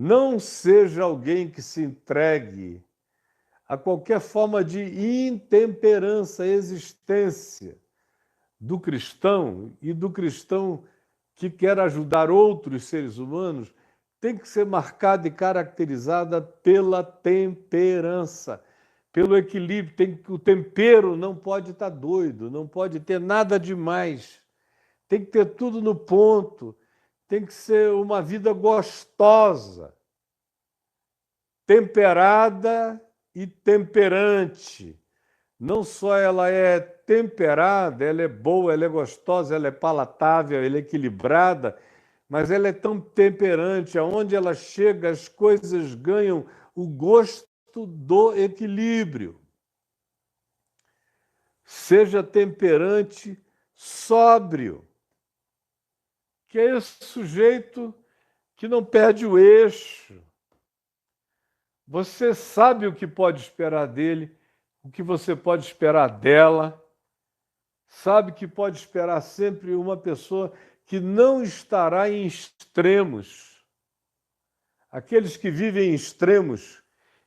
Não seja alguém que se entregue a qualquer forma de intemperança, existência do cristão e do cristão que quer ajudar outros seres humanos, tem que ser marcada e caracterizada pela temperança, pelo equilíbrio. O tempero não pode estar doido, não pode ter nada demais. Tem que ter tudo no ponto. Tem que ser uma vida gostosa, temperada e temperante. Não só ela é temperada, ela é boa, ela é gostosa, ela é palatável, ela é equilibrada, mas ela é tão temperante, aonde ela chega, as coisas ganham o gosto do equilíbrio. Seja temperante, sóbrio, que é esse sujeito que não perde o eixo. Você sabe o que pode esperar dele, o que você pode esperar dela, sabe que pode esperar sempre uma pessoa que não estará em extremos. Aqueles que vivem em extremos,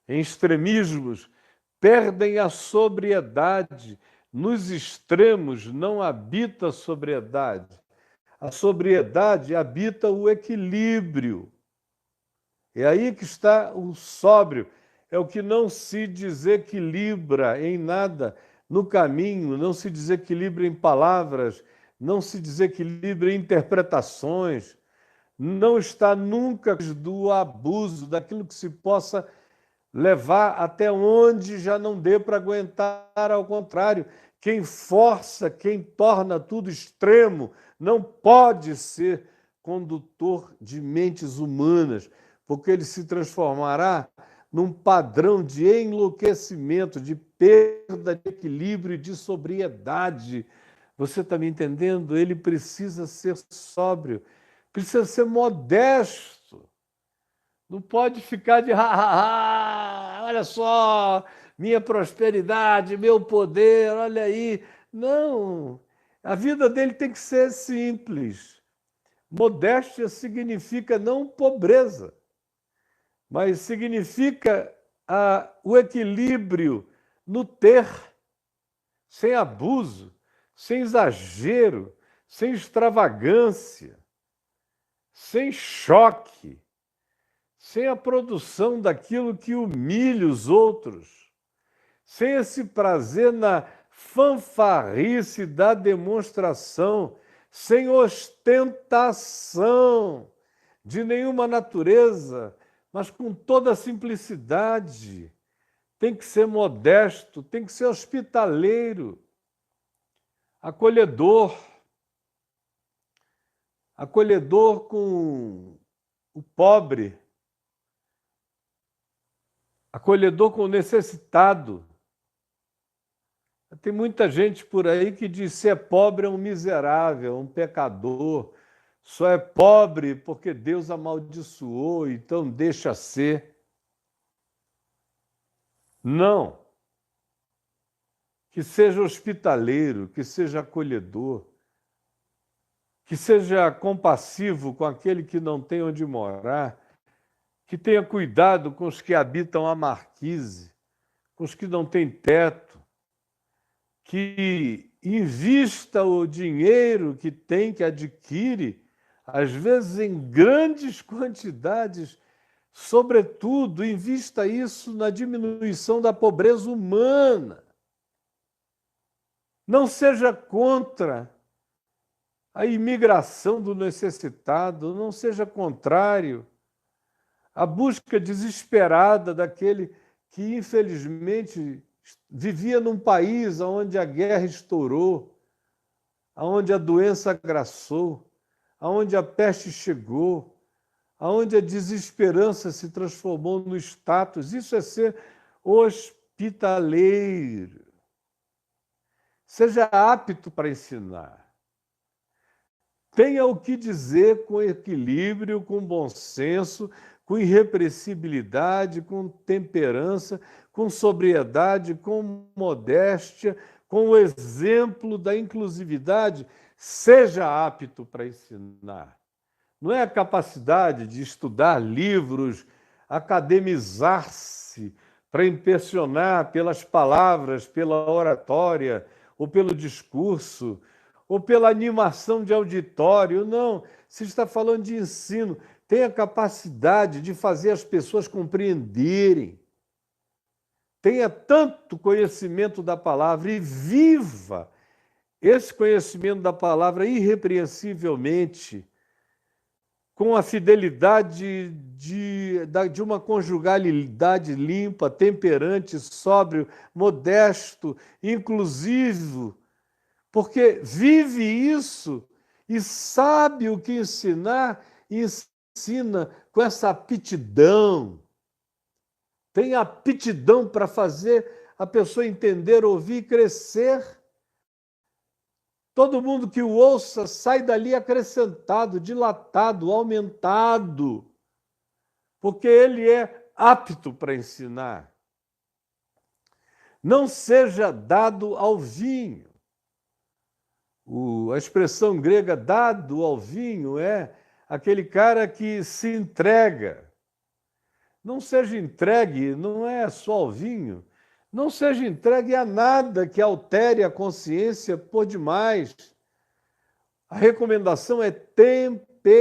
em extremismos, perdem a sobriedade. Nos extremos não habita a sobriedade. A sobriedade habita o equilíbrio. É aí que está o sóbrio. É o que não se desequilibra em nada no caminho, não se desequilibra em palavras, não se desequilibra em interpretações, não está nunca do abuso, daquilo que se possa levar até onde já não dê para aguentar, ao contrário. Quem força, quem torna tudo extremo, não pode ser condutor de mentes humanas, porque ele se transformará num padrão de enlouquecimento, de perda de equilíbrio e de sobriedade. Você está me entendendo? Ele precisa ser sóbrio, precisa ser modesto. Não pode ficar de olha só, minha prosperidade, meu poder, olha aí. Não, a vida dele tem que ser simples. Modéstia significa não pobreza, mas significa o equilíbrio no ter, sem abuso, sem exagero, sem extravagância, sem choque, sem a produção daquilo que humilha os outros, sem esse prazer na fanfarrice da demonstração, sem ostentação de nenhuma natureza, mas com toda a simplicidade. Tem que ser modesto, tem que ser hospitaleiro, acolhedor, acolhedor com o pobre, acolhedor com o necessitado. Tem muita gente por aí que diz que ser pobre é um miserável, um pecador, só é pobre porque Deus amaldiçoou, então deixa ser. Não. Que seja hospitaleiro, que seja acolhedor, que seja compassivo com aquele que não tem onde morar, que tenha cuidado com os que habitam a marquise, com os que não têm teto, que invista o dinheiro que tem, que adquire, às vezes em grandes quantidades, sobretudo, invista isso na diminuição da pobreza humana. Não seja contra a imigração do necessitado, não seja contrário à busca desesperada daquele que, infelizmente, vivia num país onde a guerra estourou, onde a doença agraçou, onde a peste chegou, onde a desesperança se transformou no status. Isso é ser hospitaleiro. Seja apto para ensinar. Tenha o que dizer com equilíbrio, com bom senso, com irrepressibilidade, com temperança, com sobriedade, com modéstia, com o exemplo da inclusividade. Seja apto para ensinar. não é a capacidade de estudar livros, academizar-se para impressionar pelas palavras, pela oratória, ou pelo discurso, ou pela animação de auditório. Não, se está falando de ensino, tem a capacidade de fazer as pessoas compreenderem. Tenha tanto conhecimento da palavra e viva esse conhecimento da palavra irrepreensivelmente, com a fidelidade de uma conjugalidade limpa, temperante, sóbrio, modesto, inclusivo, porque vive isso e sabe o que ensinar, e ensina com essa aptidão. Tem aptidão para fazer a pessoa entender, ouvir e crescer. Todo mundo que o ouça sai dali acrescentado, dilatado, aumentado, porque ele é apto para ensinar. Não seja dado ao vinho. A expressão grega dado ao vinho é aquele cara que se entrega. Não seja entregue, não é só ao vinho. Não seja entregue a nada que altere a consciência por demais. A recomendação é temperança.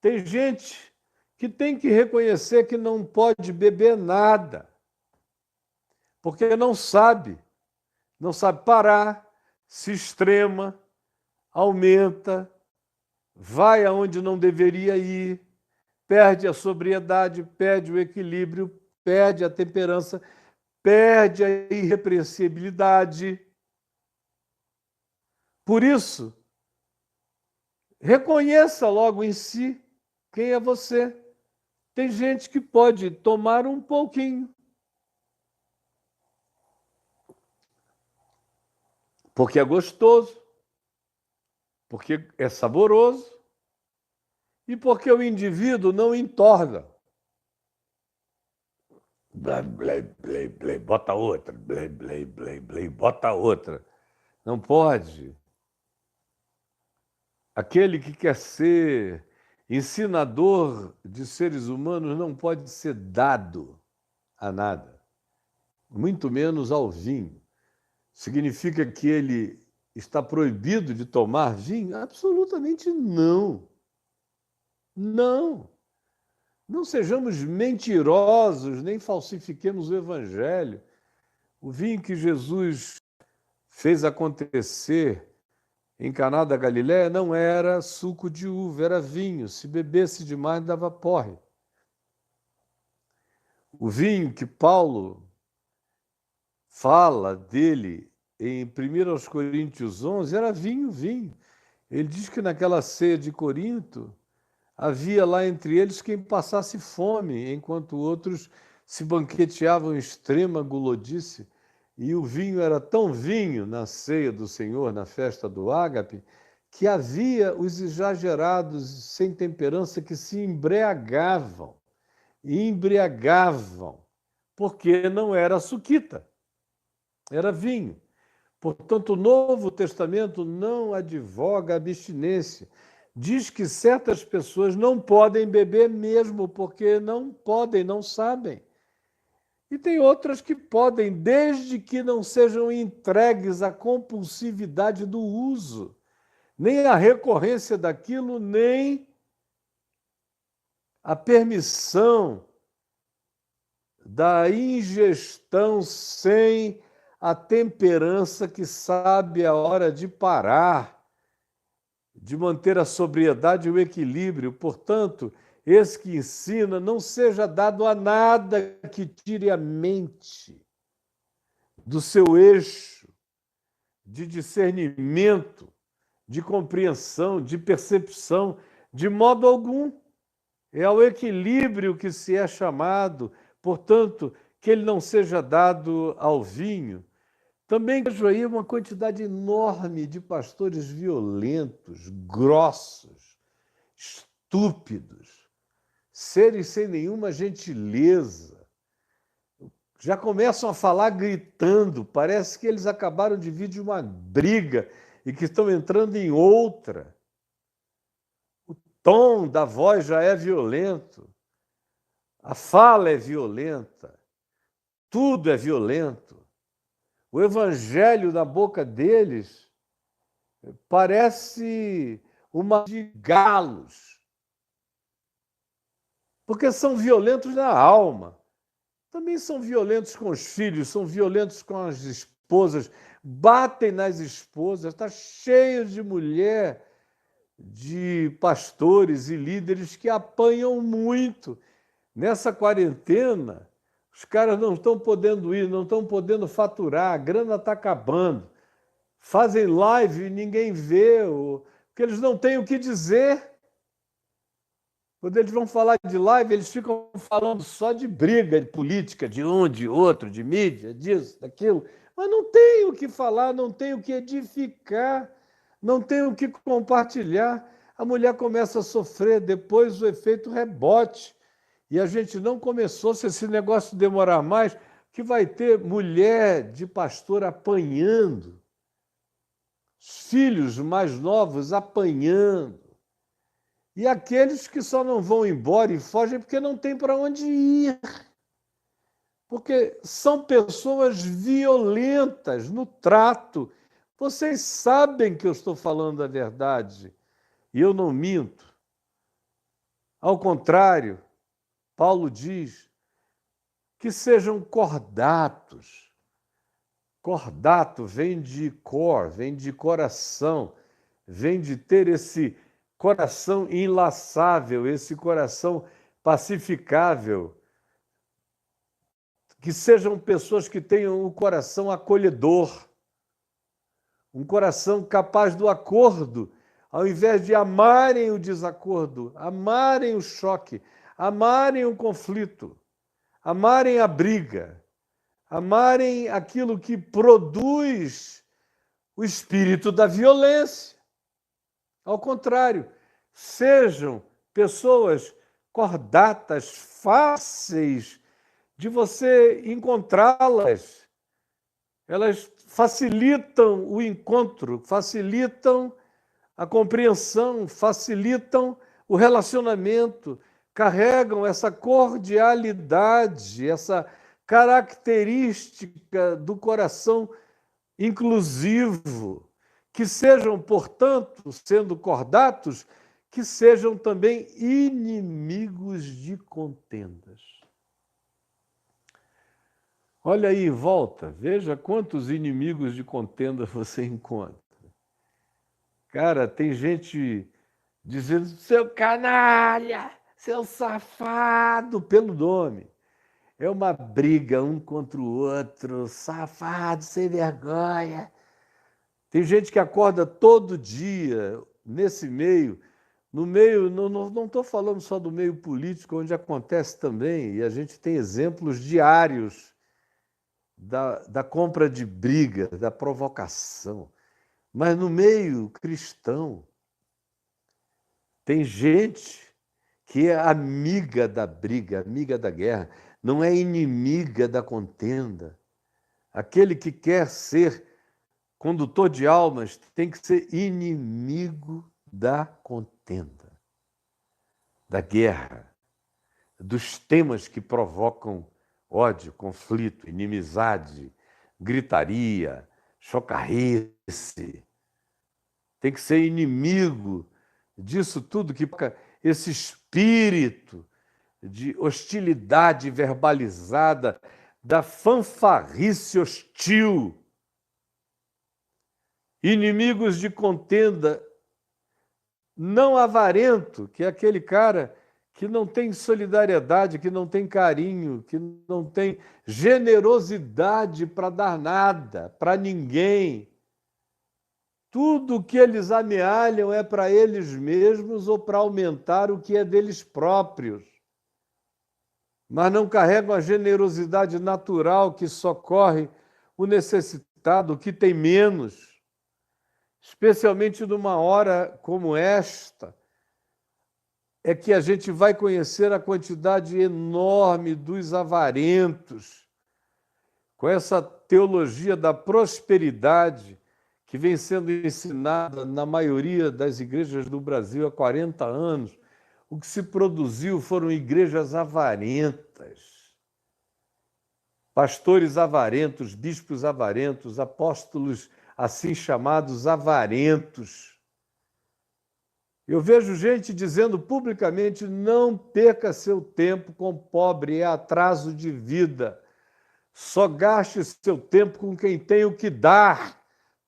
Tem gente que tem que reconhecer que não pode beber nada, porque não sabe parar, se extrema, aumenta, vai aonde não deveria ir, perde a sobriedade, perde o equilíbrio, perde a temperança, perde a irrepreensibilidade. Por isso, reconheça logo em si quem é você. Tem gente que pode tomar um pouquinho, porque é gostoso, porque é saboroso e porque o indivíduo não entorna. Blé, blé, blé, blé, bota outra, blé, blé, blé, blé, bota outra. Não pode. Aquele que quer ser ensinador de seres humanos não pode ser dado a nada, muito menos ao vinho. Significa que ele está proibido de tomar vinho? Absolutamente não. Não. Não sejamos mentirosos, nem falsifiquemos o Evangelho. O vinho que Jesus fez acontecer em Caná da Galiléia não era suco de uva, era vinho. Se bebesse demais, dava porre. O vinho que Paulo fala dele em 1 Coríntios 11 era vinho. Ele diz que naquela ceia de Corinto havia lá entre eles quem passasse fome, enquanto outros se banqueteavam em extrema gulodice. E o vinho era tão vinho na ceia do Senhor, na festa do Ágape, que havia os exagerados sem temperança que se embriagavam, porque não era suquita, era vinho. Portanto, o Novo Testamento não advoga a abstinência. Diz que certas pessoas não podem beber mesmo, porque não podem, não sabem. E tem outras que podem, desde que não sejam entregues à compulsividade do uso, nem à recorrência daquilo, nem à permissão da ingestão sem a temperança que sabe a hora de parar, de manter a sobriedade e o equilíbrio. Portanto, esse que ensina não seja dado a nada que tire a mente do seu eixo de discernimento, de compreensão, de percepção, de modo algum. É ao equilíbrio que se é chamado, portanto, que ele não seja dado ao vinho. Também vejo aí uma quantidade enorme de pastores violentos, grossos, estúpidos, seres sem nenhuma gentileza. Já começam a falar gritando, parece que eles acabaram de vir de uma briga e que estão entrando em outra. tom da voz já é violento, a fala é violenta, tudo é violento. O evangelho da boca deles parece uma de galos, porque são violentos na alma. Também são violentos com os filhos, são violentos com as esposas, batem nas esposas. Está cheio de mulher, de pastores e líderes que apanham muito. Nessa quarentena, os caras não estão podendo ir, não estão podendo faturar, a grana está acabando. Fazem live e ninguém vê, porque eles não têm o que dizer. Quando eles vão falar de live, eles ficam falando só de briga, de política, de um, de outro, de mídia, disso, daquilo. Mas não tem o que falar, não tem o que edificar, não tem o que compartilhar. A mulher começa a sofrer, depois o efeito rebote. E a gente não começou, se esse negócio demorar mais, que vai ter mulher de pastor apanhando, os filhos mais novos apanhando. E aqueles que só não vão embora e fogem porque não tem para onde ir. Porque são pessoas violentas no trato. Vocês sabem que eu estou falando a verdade e eu não minto. Ao contrário, Paulo diz que sejam cordatos. Cordato vem de cor, vem de coração, vem de ter esse coração inlaçável, esse coração pacificável, que sejam pessoas que tenham um coração acolhedor, um coração capaz do acordo, ao invés de amarem o desacordo, amarem o choque, amarem o conflito, amarem a briga, amarem aquilo que produz o espírito da violência. Ao contrário, sejam pessoas cordatas, fáceis de você encontrá-las. Elas facilitam o encontro, facilitam a compreensão, facilitam o relacionamento, carregam essa cordialidade, essa característica do coração inclusivo. Que sejam, portanto, sendo cordatos, que sejam também inimigos de contendas. Olha aí em volta, veja quantos inimigos de contenda você encontra. Cara, tem gente dizendo, seu canalha, seu safado, pelo nome. É uma briga um contra o outro, safado, sem vergonha. Tem gente que acorda todo dia nesse meio, no meio, não estou falando só do meio político, onde acontece também, e a gente tem exemplos diários da compra de briga, da provocação. Mas no meio cristão, tem gente que é amiga da briga, amiga da guerra, não é inimiga da contenda. Aquele que quer ser condutor de almas tem que ser inimigo da contenda, da guerra, dos temas que provocam ódio, conflito, inimizade, gritaria, chocarrice. Tem que ser inimigo disso tudo que esse espírito de hostilidade verbalizada, da fanfarrice hostil. Inimigos de contenda, não avarento, que é aquele cara que não tem solidariedade, que não tem carinho, que não tem generosidade para dar nada, para ninguém. Tudo que eles amealham é para eles mesmos ou para aumentar o que é deles próprios. Mas não carregam a generosidade natural que socorre o necessitado, o que tem menos. Especialmente numa hora como esta, é que a gente vai conhecer a quantidade enorme dos avarentos, com essa teologia da prosperidade, que vem sendo ensinada na maioria das igrejas do Brasil há 40 anos, o que se produziu foram igrejas avarentas, pastores avarentos, bispos avarentos, apóstolos assim chamados avarentos. Eu vejo gente dizendo publicamente: não perca seu tempo com pobre, é atraso de vida. Só gaste seu tempo com quem tem o que dar.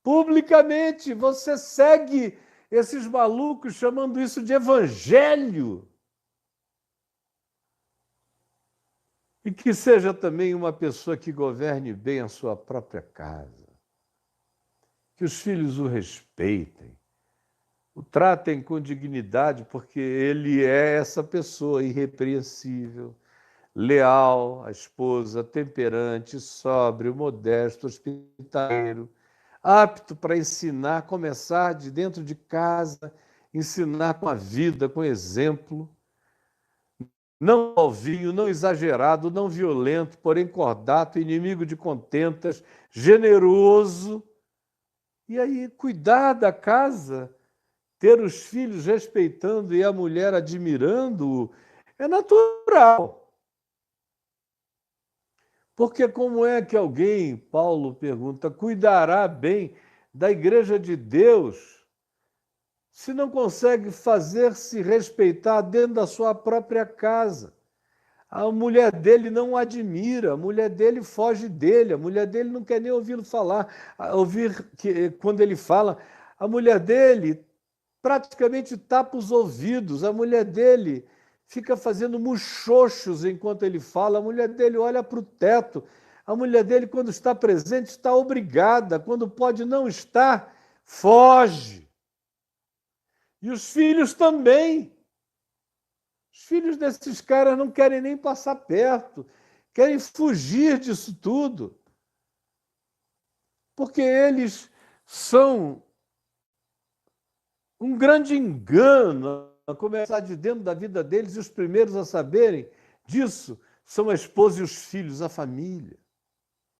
Publicamente, você segue esses malucos chamando isso de evangelho. E que seja também uma pessoa que governe bem a sua própria casa. Que os filhos o respeitem, o tratem com dignidade, porque ele é essa pessoa irrepreensível, leal à esposa, temperante, sóbrio, modesto, hospitaleiro, apto para ensinar, começar de dentro de casa, ensinar com a vida, com exemplo, não alvinho, não exagerado, não violento, porém cordato, inimigo de contentas, generoso. E aí, cuidar da casa, ter os filhos respeitando e a mulher admirando-o, é natural. Porque como é que alguém, Paulo pergunta, cuidará bem da igreja de Deus se não consegue fazer-se respeitar dentro da sua própria casa? A mulher dele não o admira, a mulher dele foge dele, a mulher dele não quer nem ouvi-lo falar, quando ele fala, a mulher dele praticamente tapa os ouvidos, a mulher dele fica fazendo muxoxos enquanto ele fala, a mulher dele olha para o teto, a mulher dele, quando está presente, está obrigada, quando pode não estar, foge. E os filhos também. Os filhos desses caras não querem nem passar perto, querem fugir disso tudo, porque eles são um grande engano a começar de dentro da vida deles, e os primeiros a saberem disso são a esposa e os filhos, a família.